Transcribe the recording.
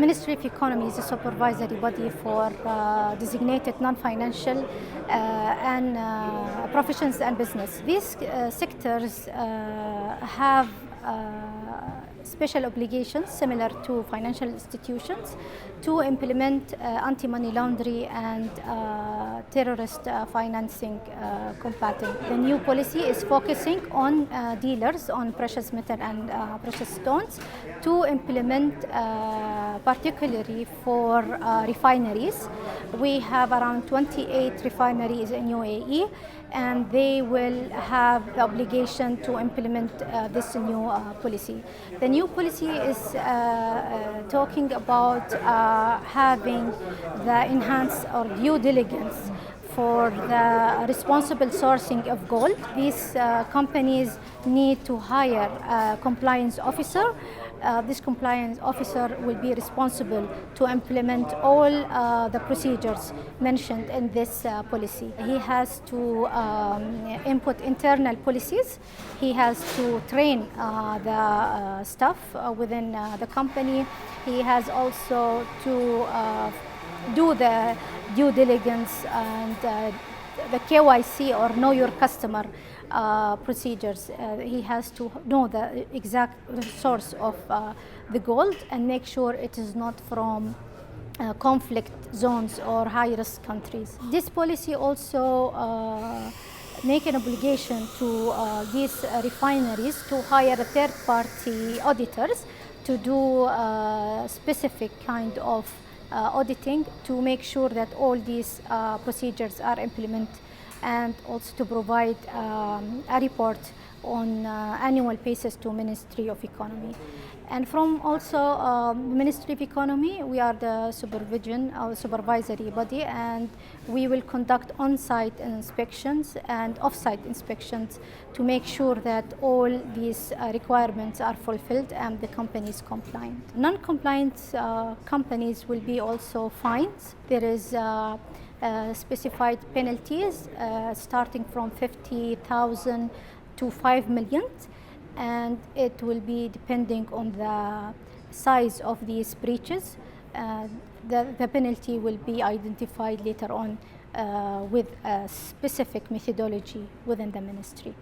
Ministry of Economy is a supervisory body for designated non-financial and professions and business. These sectors have special obligations similar to financial institutions to implement anti-money laundering and terrorist financing combating. The new policy is focusing on dealers on precious metal and precious stones to implement particularly for refineries. We have around 28 refineries in UAE, and they will have the obligation to implement this new policy. The new policy is talking about having the enhanced or due diligence for the responsible sourcing of gold. These companies need to hire a compliance officer. This compliance officer will be responsible to implement all the procedures mentioned in this policy. He has to input internal policies. He has to train the staff within the company. He has also to do the due diligence and the KYC or know your customer procedures. He has to know the exact source of the gold and make sure it is not from conflict zones or high-risk countries. This policy also make an obligation to these refineries to hire third-party auditors to do specific kind of auditing to make sure that all these procedures are implemented, and also to provide a report on annual basis to Ministry of Economy. And from also Ministry of Economy, we are the supervisory body, and we will conduct on-site inspections and off-site inspections to make sure that all these requirements are fulfilled and the company is compliant. Non-compliant companies will be also fined. There is specified penalties starting from 50,000 to 5 million, and it will be depending on the size of these breaches. The penalty will be identified later on with a specific methodology within the ministry.